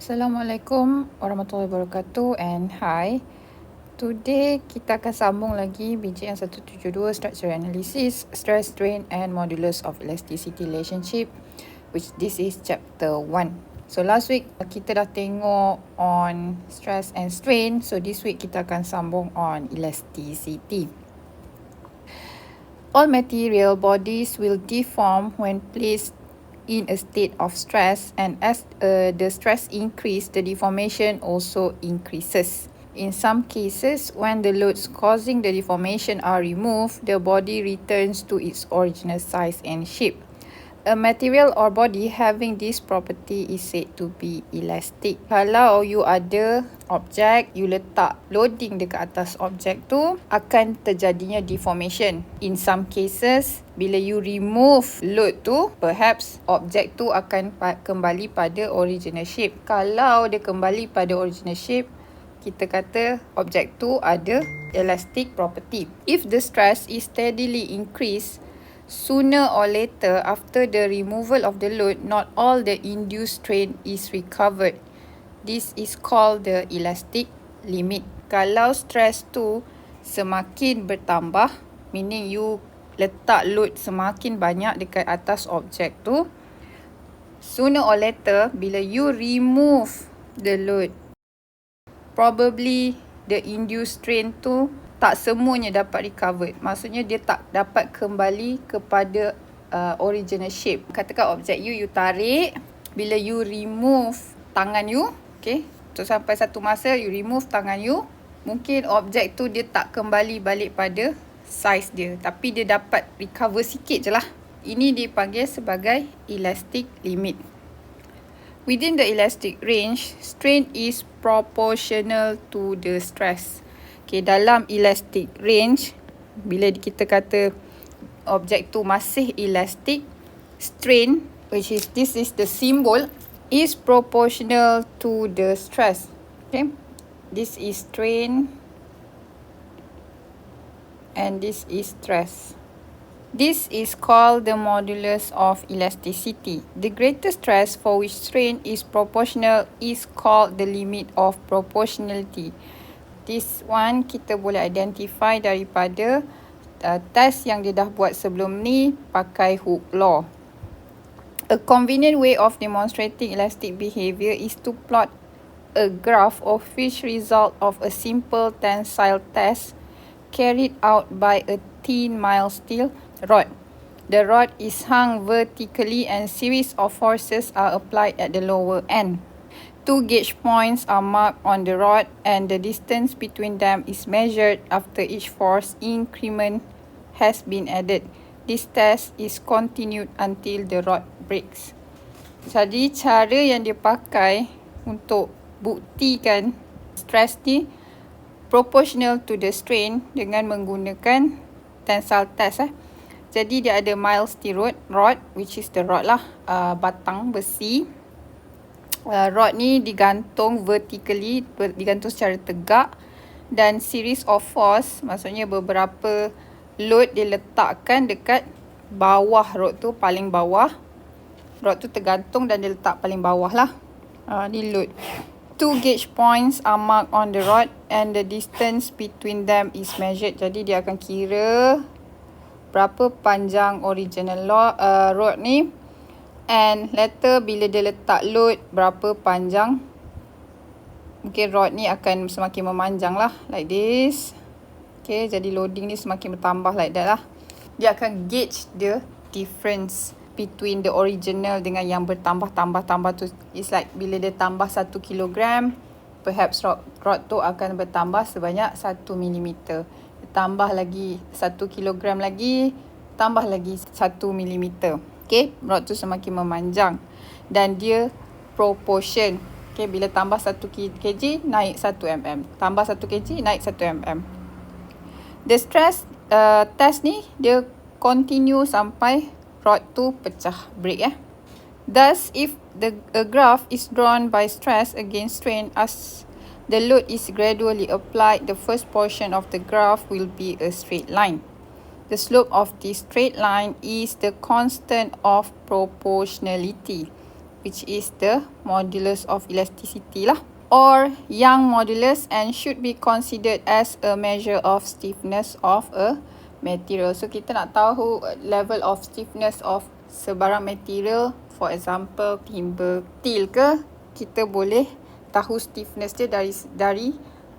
Assalamualaikum warahmatullahi wabarakatuh and hi. Today kita akan sambung lagi biji yang 172 Structure Analysis, Stress, Strain and Modulus of Elasticity Relationship, which this is chapter 1. So last week kita dah tengok on stress and strain, so this week kita akan sambung on elasticity. All material bodies will deform when placed in a state of stress, and as the stress increase, the deformation also increases. In some cases, when the loads causing the deformation are removed, the body returns to its original size and shape. A material or body having this property is said to be elastic. Kalau you ada objek, you letak loading dekat atas objek tu, akan terjadinya deformation. In some cases, bila you remove load tu, perhaps objek tu akan kembali pada original shape. Kalau dia kembali pada original shape, kita kata objek tu ada elastic property. If the stress is steadily increased, sooner or later, after the removal of the load, not all the induced strain is recovered. This is called the elastic limit. Kalau stress tu semakin bertambah, meaning you letak load semakin banyak dekat atas objek tu, sooner or later, bila you remove the load, probably the induced strain tu tak semuanya dapat recovered. Maksudnya dia tak dapat kembali kepada original shape. Katakan objek you tarik, bila you remove tangan you, okay, so sampai satu masa you remove tangan you, mungkin objek tu dia tak kembali balik pada size dia, tapi dia dapat recover sikit je lah. Ini dipanggil sebagai elastic limit. Within the elastic range, strain is proportional to the stress. Okay, dalam elastic range, bila kita kata objek tu masih elastic, strain, which is this is the symbol, is proportional to the stress. Okay, this is strain and this is stress. This is called the modulus of elasticity. The greatest stress for which strain is proportional is called the limit of proportionality. This one kita boleh identify daripada test yang dia dah buat sebelum ni pakai hook law. A convenient way of demonstrating elastic behavior is to plot a graph of which result of a simple tensile test carried out by a thin mild steel rod. The rod is hung vertically and series of forces are applied at the lower end. 2 gauge points are marked on the rod and the distance between them is measured after each force increment has been added. This test is continued until the rod breaks. Jadi cara yang dia pakai untuk buktikan stress ni proportional to the strain dengan menggunakan tensile test. Jadi dia ada mild steel rod, which is the rod lah, batang besi. Rod ni digantung vertically, digantung secara tegak, dan series of force, maksudnya beberapa load diletakkan dekat bawah rod tu, paling bawah. Rod tu tergantung dan dia letak paling bawah lah. Ni load. 2 gauge points are marked on the rod and the distance between them is measured. Jadi dia akan kira berapa panjang original rod ni, and later bila dia letak load berapa panjang, mungkin rod ni akan semakin memanjang lah, like this. Okay, jadi loading ni semakin bertambah like that lah. Dia akan gauge the difference between the original dengan yang bertambah tu. It's like bila dia tambah 1 kilogram, perhaps rod tu akan bertambah sebanyak 1 milimeter. Tambah lagi 1 kilogram lagi, tambah lagi 1 milimeter. Okay, rod tu semakin memanjang dan dia proportion. Okay, bila tambah 1 kg, naik 1 mm. Tambah 1 kg, naik 1 mm. The stress test ni, dia continue sampai rod tu pecah, break. Thus, if a graph is drawn by stress against strain as the load is gradually applied, the first portion of the graph will be a straight line. The slope of this straight line is the constant of proportionality, which is the modulus of elasticity lah, or Young modulus, and should be considered as a measure of stiffness of a material. So kita nak tahu level of stiffness of sebarang material, for example timber steel ke, kita boleh tahu stiffness dia dari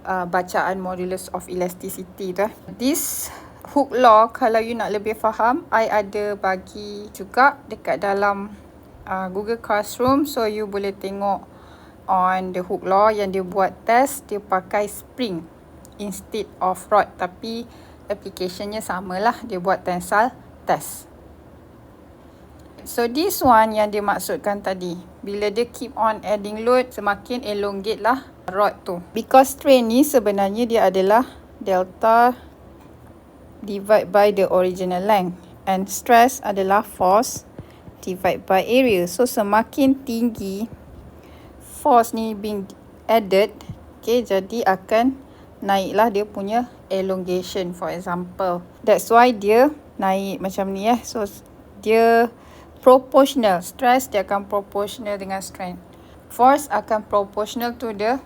bacaan modulus of elasticity tu. This hook law, kalau you nak lebih faham, I ada bagi juga dekat dalam Google Classroom, so you boleh tengok on the hook law yang dia buat test, dia pakai spring instead of rod, tapi applicationnya samalah, dia buat tensile test. So this one yang dia maksudkan tadi, bila dia keep on adding load, semakin elongate lah rod tu. Because strain ni sebenarnya dia adalah delta divide by the original length, and stress adalah force divide by area. So semakin tinggi force ni being added, okay, jadi akan naiklah dia punya elongation, for example. That's why dia naik macam ni So dia proportional. Stress dia akan proportional dengan strength. Force akan proportional to the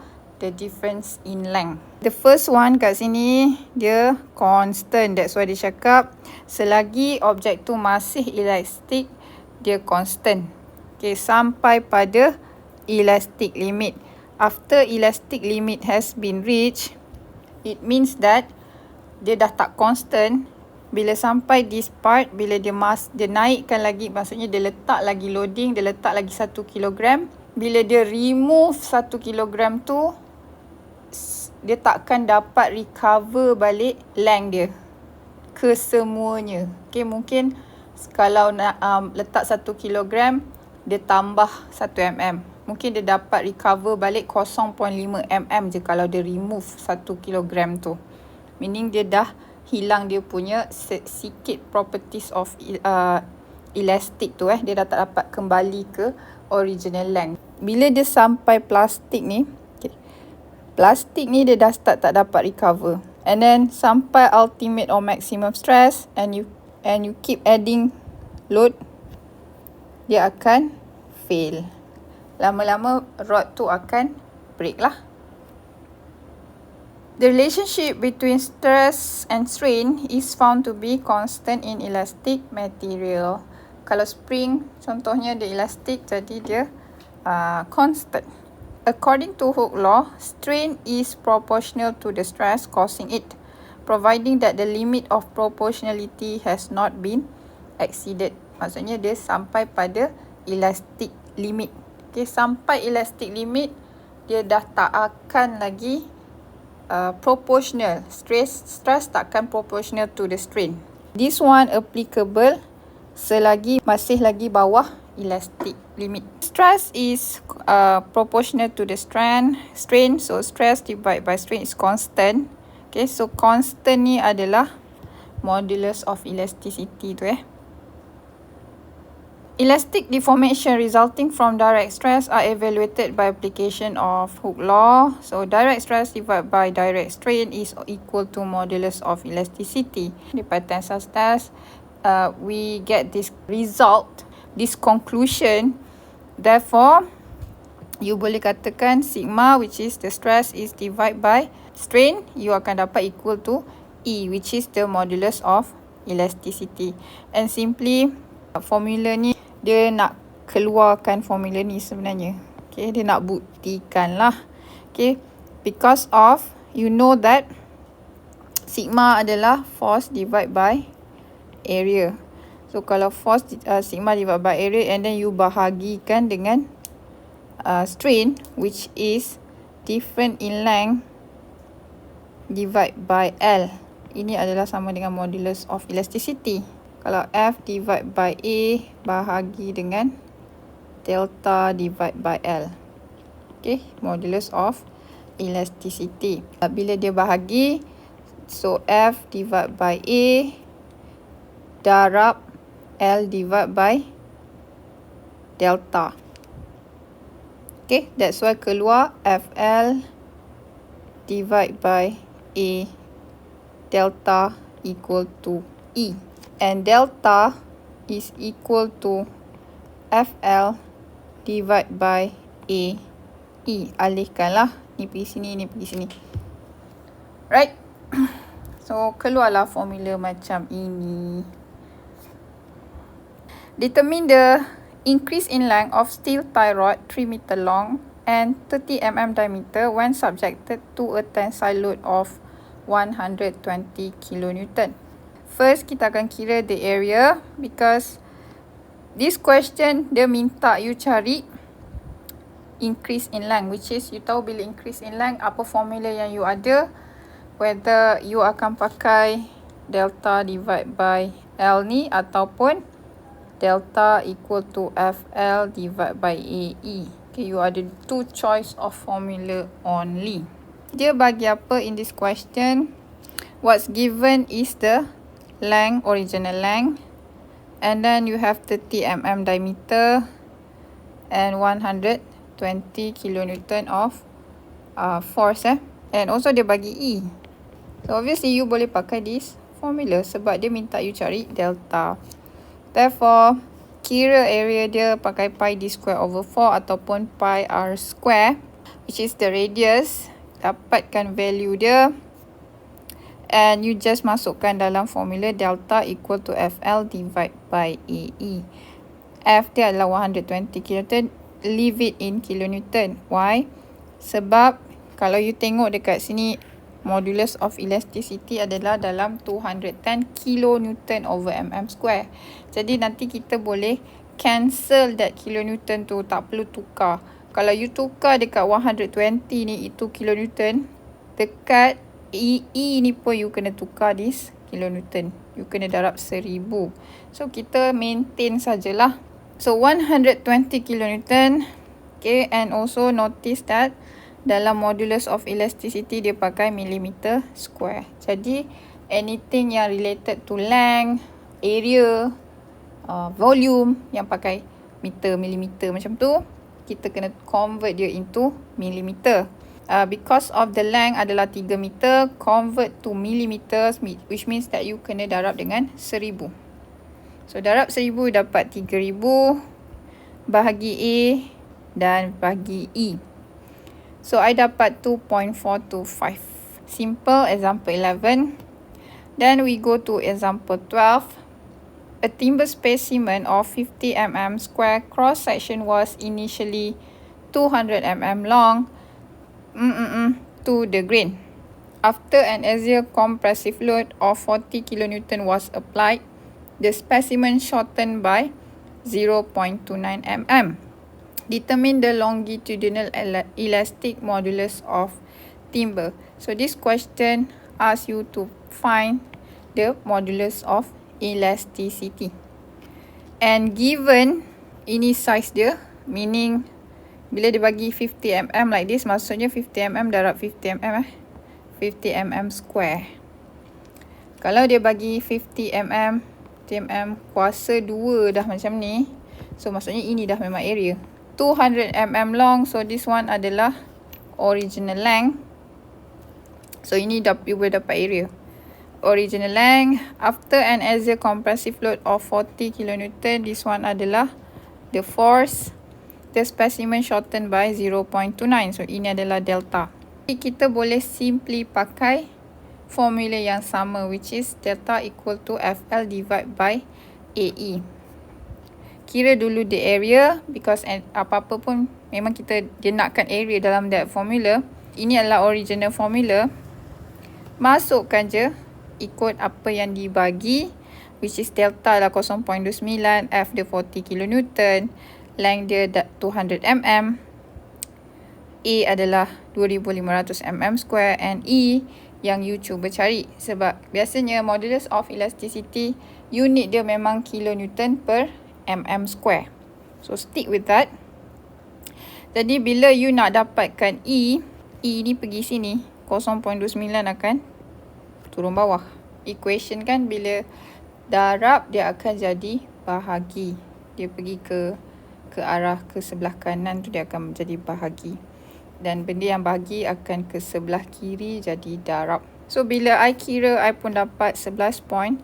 difference in length. The first one kat sini dia constant. That's why dia cakap selagi objek tu masih elastic, dia constant. Okay, sampai pada elastic limit. After elastic limit has been reached, it means that dia dah tak constant. Bila sampai this part, bila dia naikkan lagi, maksudnya dia letak lagi loading, dia letak lagi 1 kilogram. Bila dia remove 1 kilogram tu, dia takkan dapat recover balik length dia kesemuanya. Okay, mungkin kalau nak letak 1 kilogram, dia tambah 1 mm. Mungkin dia dapat recover balik 0.5 mm je kalau dia remove 1 kilogram tu. Meaning dia dah hilang dia punya sikit properties of elastic tu dia dah tak dapat kembali ke original length. Bila dia sampai plastik ni, plastik ni dia dah start tak dapat recover. And then sampai ultimate or maximum stress, and you keep adding load, dia akan fail. Lama-lama rod tu akan break lah. The relationship between stress and strain is found to be constant in elastic material. Kalau spring, contohnya dia elastic, jadi dia constant. According to Hooke's law, strain is proportional to the stress causing it, providing that the limit of proportionality has not been exceeded. Maksudnya dia sampai pada elastic limit. Okay, sampai elastic limit, dia dah tak akan lagi proportional. Stress takkan proportional to the strain. This one applicable selagi masih lagi bawah elastic limit. Stress is proportional to the strain. So stress divided by strain is constant. Okay, so constant ni adalah modulus of elasticity tu Elastic deformation resulting from direct stress are evaluated by application of Hooke's law. So direct stress divided by direct strain is equal to modulus of elasticity. By Tensile Test, we get this result, this conclusion. Therefore, you boleh katakan sigma, which is the stress, is divided by strain, you akan dapat equal to E, which is the modulus of elasticity. And simply, formula ni, dia nak keluarkan formula ni sebenarnya. Okay, dia nak buktikan lah. Okay, because of, you know that sigma adalah force divided by area. So, kalau force sigma divided by area, and then you bahagikan dengan strain, which is different in length divided by L. Ini adalah sama dengan modulus of elasticity. Kalau F divide by A bahagi dengan delta divide by L. Okay, modulus of elasticity. Bila dia bahagi, so F divide by A darab L divide by delta. Okay, that's why keluar FL divide by A delta equal to E. And delta is equal to FL divide by AE. Alihkanlah. Ni pergi sini, ni pergi sini. Right? So, keluarlah formula macam ini. Determine the increase in length of steel tie rod 3 meter long and 30 mm diameter when subjected to a tensile load of 120 kN. First, kita akan kira the area because this question dia minta you cari increase in length, which is you tahu bila increase in length apa formula yang you ada, whether you akan pakai delta divide by L ni ataupun delta equal to FL divide by AE. Okay, you ada two choice of formula only. Dia bagi apa in this question? What's given is the length, original length, and then you have 30 mm diameter and 120 kilonewton of force and also dia bagi E. So obviously you boleh pakai this formula sebab dia minta you cari delta. Therefore, kira area dia pakai pi d square over 4 ataupun pi r square, which is the radius. Dapatkan value dia and you just masukkan dalam formula delta equal to FL divide by AE. F dia adalah 120 kilonewton, leave it in kilonewton. Why? Sebab kalau you tengok dekat sini, modulus of elasticity adalah dalam 210 kilonewton over mm square. Jadi nanti kita boleh cancel that kilonewton tu, tak perlu tukar. Kalau you tukar dekat 120 ni, itu kilonewton, dekat EE ni pun you kena tukar this kilonewton. You kena darab 1000. So kita maintain sajalah. So 120 kilonewton. Okay, and also notice that dalam modulus of elasticity dia pakai millimeter square. Jadi anything yang related to length, area, volume yang pakai meter, millimeter macam tu, kita kena convert dia into millimeter. Because of the length adalah 3 meter, convert to millimeters, which means that you kena darab dengan 1000. So darab 1000 dapat 3000 bahagi A dan bahagi E. So, I dapat 2.425. Simple, example 11. Then, we go to example 12. A timber specimen of 50 mm square cross-section was initially 200 mm long to the grain. After an axial compressive load of 40 kN was applied, the specimen shortened by 0.29 mm. Determine the longitudinal elastic modulus of timber. So this question asks you to find the modulus of elasticity. And given ini size dia, meaning bila dia bagi 50 mm like this, maksudnya 50 mm darab 50 mm 50 mm square. Kalau dia bagi 50 mm, 50 mm kuasa 2 dah macam ni, so maksudnya ini dah memang area. 200 mm long, so this one adalah original length. So ini you boleh dapat area. Original length after an axial compressive load of 40 kN, this one adalah the force. The specimen shortened by 0.29, so ini adalah delta. Kita boleh simply pakai formula yang sama, which is delta equal to FL divide by AE. Kira dulu the area, because apa-apa pun memang dia nakkan area dalam that formula. Ini adalah original formula. Masukkan je ikut apa yang dibagi, which is delta adalah 0.29, F dia 40 kN, length dia 200 mm, A adalah 2500 mm square, and E yang you cuba cari. Sebab biasanya modulus of elasticity, unit dia memang kilonewton per mm square. So stick with that. Jadi bila you nak dapatkan E ni pergi sini, 0.29 akan turun bawah. Equation kan, bila darab dia akan jadi bahagi. Dia pergi ke arah ke sebelah kanan tu dia akan menjadi bahagi. Dan benda yang bahagi akan ke sebelah kiri jadi darab. So bila I kira, I pun dapat 11.034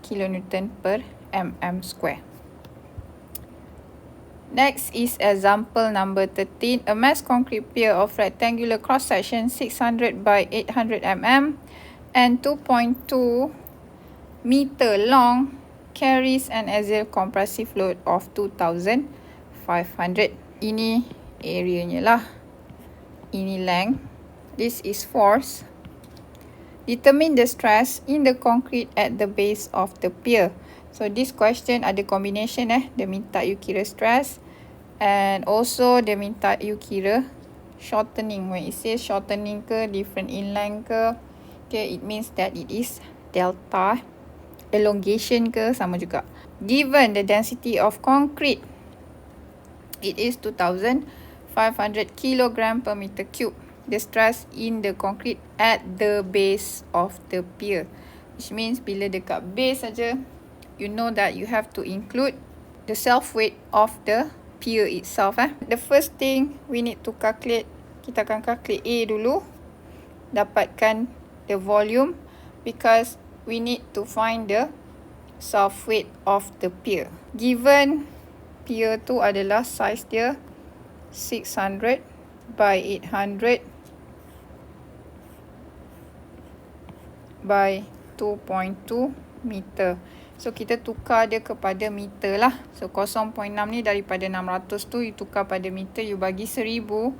kN per mm square. Next is example number 13. A mass concrete pier of rectangular cross-section 600 by 800 mm and 2.2 meter long carries an axial compressive load of 2,500. Ini areanya lah. Ini length. This is force. Determine the stress in the concrete at the base of the pier. So this question ada combination Dia minta you kira stress and also dia minta you kira shortening. When it says shortening ke, different in length ke, okay, it means that it is delta. Elongation ke, sama juga. Given the density of concrete, it is 2,500 kilogram per meter cube. The stress in the concrete at the base of the pier, which means bila dekat base saja, you know that you have to include the self weight of the pier itself. The first thing we need to calculate, kita akan calculate A dulu, dapatkan the volume, because we need to find the self weight of the pier. Given pier tu adalah size dia 600 by 800 by 2.2 meter. So kita tukar dia kepada meter lah. So 0.6 ni daripada 600 tu you tukar pada meter, you bagi 1000.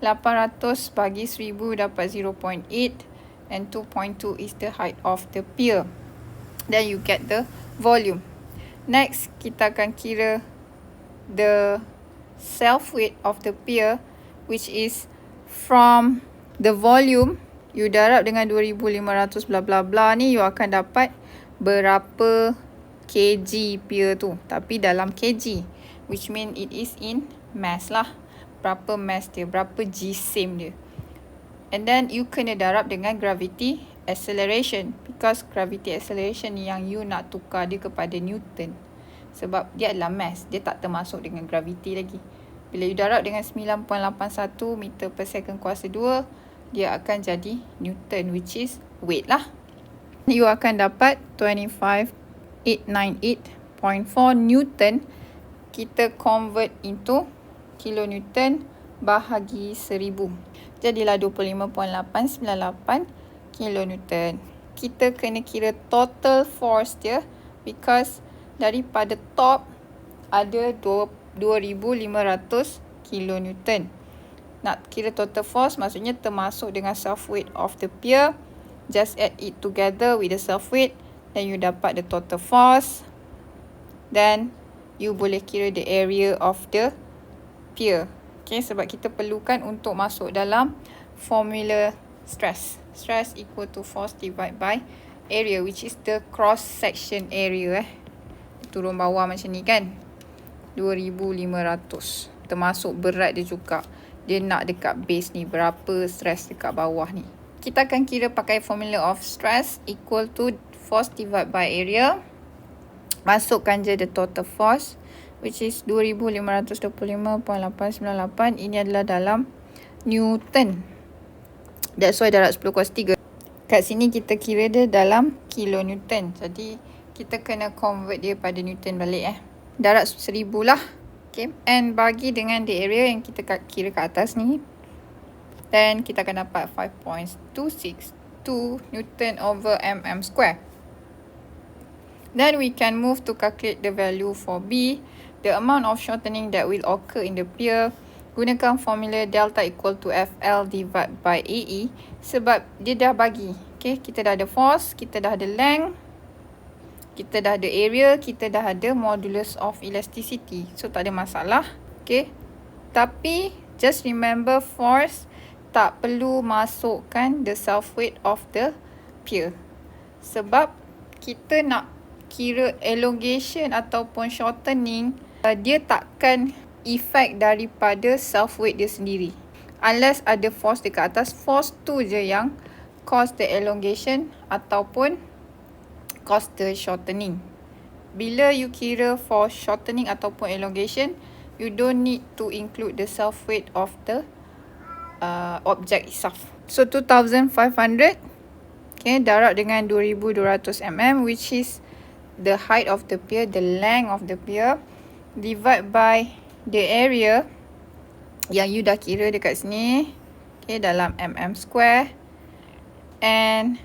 800 bagi 1000 dapat 0.8 and 2.2 is the height of the pier. Then you get the volume. Next, kita akan kira the self weight of the pier, which is from the volume you darab dengan 2500 bla bla bla ni, you akan dapat berapa kg pier tu, tapi dalam kg, which mean it is in mass lah. Berapa mass dia, berapa g-sim dia. And then you kena darab dengan gravity acceleration, because gravity acceleration yang you nak tukar dia kepada Newton, sebab dia adalah mass, dia tak termasuk dengan gravity lagi. Bila you darab dengan 9.81 meter per second kuasa 2, dia akan jadi Newton, which is weight lah. You akan dapat 25898.4 Newton. Kita convert into kilonewton bahagi 1000. Jadilah 25.898 kilonewton. Kita kena kira total force dia, because daripada top ada 2500 kilonewton. Nak kira total force maksudnya termasuk dengan self weight of the pier. Just add it together with the self weight, then you dapat the total force. Then you boleh kira the area of the pier. Okay, sebab kita perlukan untuk masuk dalam formula stress. Stress equal to force divided by area, which is the cross section area. Turun bawah macam ni kan. 2500. Termasuk berat dia juga. Dia nak dekat base ni, berapa stress dekat bawah ni. Kita akan kira pakai formula of stress equal to force divided by area. Masukkan je the total force, which is 2525.898. Ini adalah dalam Newton. That's why darab 10 kuasa 3. Kat sini kita kira dia dalam kilonewton. Jadi kita kena convert dia pada Newton balik Darab 1000 lah. Okay. And bagi dengan the area yang kita kira kat atas ni, then kita akan dapat 5.262 Newton over mm square. Then we can move to calculate the value for B, the amount of shortening that will occur in the pier. Gunakan formula delta equal to FL divided by AE, sebab dia dah bagi. Okay, kita dah ada force, kita dah ada length, kita dah ada area, kita dah ada modulus of elasticity. So tak ada masalah. Okay, tapi just remember force tak perlu masukkan the self weight of the pier, sebab kita nak kira elongation ataupun shortening, dia takkan efek daripada self weight dia sendiri, unless ada force dekat atas. Force tu je yang cause the elongation ataupun cause the shortening. Bila you kira for shortening ataupun elongation, you don't need to include the self weight of the object itself. So 2500, okay, darab dengan 2200 mm, which is the height of the pier, the length of the pier, divide by the area yang you dah kira dekat sini, okay, dalam mm square, and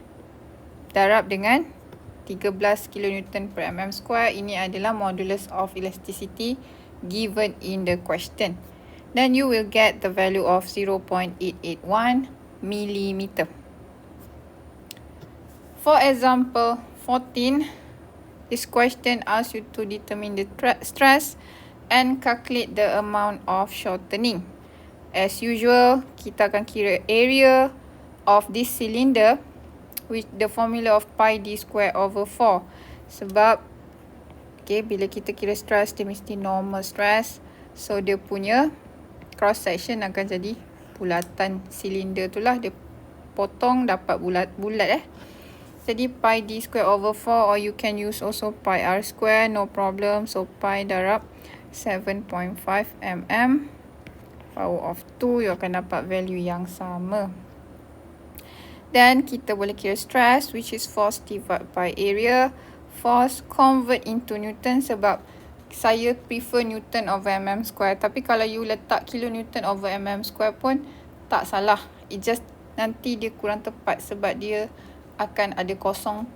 darab dengan 13 kN per mm square. Ini adalah modulus of elasticity given in the question. Then you will get the value of 0.881 millimeter. For example 14, this question asks you to determine the stress and calculate the amount of shortening. As usual, kita akan kira area of this cylinder with the formula of pi d square over 4. Sebab, okay, bila kita kira stress, dia mesti normal stress. So, dia punya cross section akan jadi bulatan silinder tu lah. Dia potong dapat bulat. Jadi pi d square over 4, or you can use also pi r square, no problem. So pi darab 7.5 mm power of 2, you akan dapat value yang sama. Then kita boleh kira stress, which is force divided by area. Force convert into Newton sebab saya prefer Newton over mm square. Tapi kalau you letak kilonewton over mm square pun tak salah. It just nanti dia kurang tepat sebab dia akan ada 0.00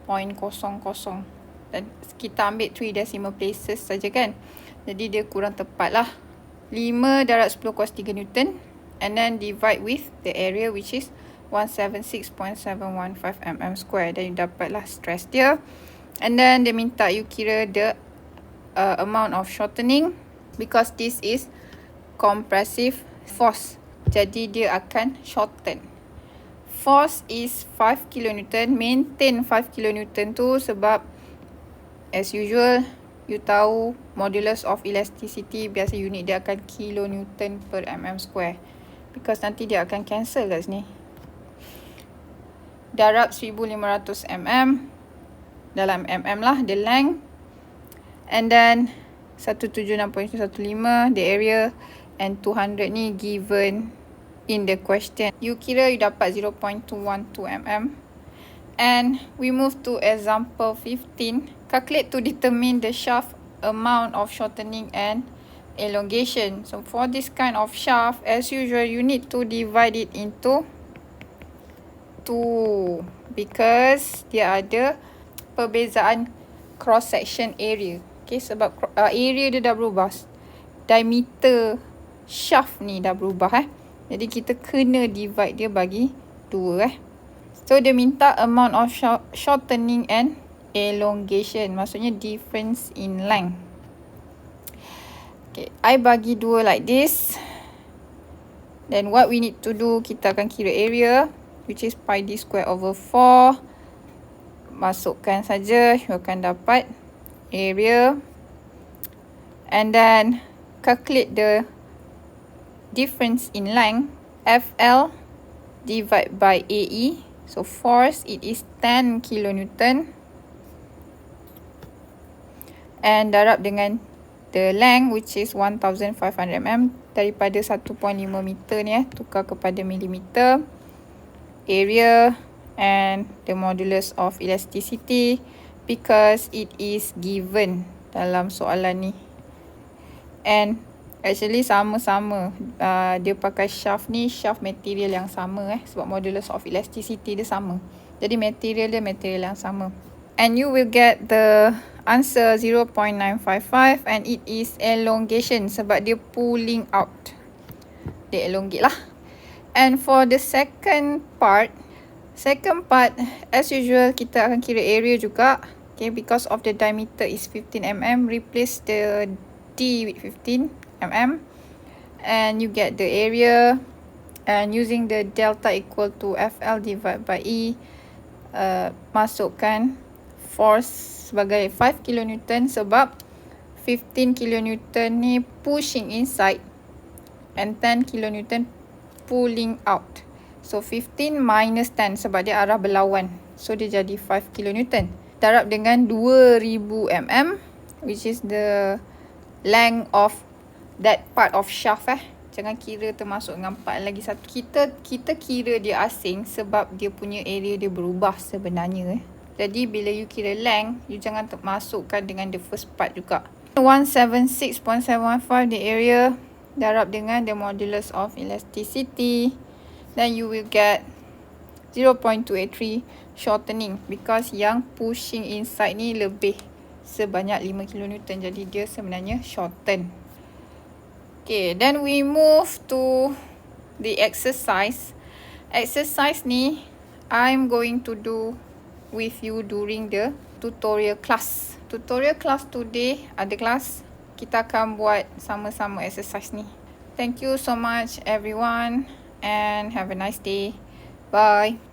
dan kita ambil 3 decimal places saja kan. Jadi dia kurang tepat lah. 5 darab 10 cos 3 Newton and then divide with the area which is 176.715 mm square. Dan you dapat lah stress dia. And then dia minta you kira the amount of shortening because this is compressive force. Jadi dia akan shorten. Force is 5 kN, maintain 5 kN tu sebab as usual, you tahu modulus of elasticity biasa unit dia akan kilonewton per mm square. Because nanti dia akan cancel kat sini. Darab 1500 mm, dalam mm lah, the length. And then 176.15, the area, and 200 ni given in the question. You kira you dapat 0.212 mm. And we move to example 15. Calculate to determine the shaft amount of shortening and elongation. So for this kind of shaft, as usual, you need to divide it into 2 because dia ada perbezaan cross section area. Okay, sebab area dia dah berubah. Diameter shaft ni dah berubah Jadi kita kena divide dia bagi 2 So dia minta amount of shortening and elongation. Maksudnya difference in length. Okay, I bagi 2 like this. Then what we need to do, kita akan kira area which is pi d square over 4. Masukkan saja, you akan dapat area. And then calculate the difference in length, FL divided by AE. So force, it is 10 kilonewton. And darab dengan the length which is 1500 mm. Daripada 1.5 meter ni tukar kepada millimeter. Area and the modulus of elasticity because it is given dalam soalan ni. And actually sama-sama. Dia pakai shaft ni, shaft material yang sama sebab modulus of elasticity dia sama. Jadi material dia material yang sama. And you will get the answer 0.955 and it is elongation sebab dia pulling out. Dia elongate lah. And for the second part as usual kita akan kira area juga. Okay, because of the diameter is 15 mm, replace the D with 15 mm and you get the area, and using the delta equal to FL divided by E, masukkan force sebagai 5 kilonewton sebab 15 kilonewton ni pushing inside and 10 kilonewton pulling out. So 15 minus 10 sebab dia arah berlawan, so dia jadi 5 kilonewton. Darab dengan 2000 mm which is the length of that part of shaft Jangan kira termasuk dengan part lagi satu. Kita kira dia asing sebab dia punya area dia berubah sebenarnya Jadi bila you kira length, you jangan masukkan dengan the first part juga. 176.715 the area darab dengan the modulus of elasticity, then you will get 0.283 shortening because yang pushing inside ni lebih sebanyak 5 kN, jadi dia sebenarnya shorten. Okay, then we move to the exercise. Exercise ni I'm going to do with you during the tutorial class. Tutorial class today ada kelas, kita akan buat sama-sama exercise ni. Thank you so much everyone and have a nice day. Bye.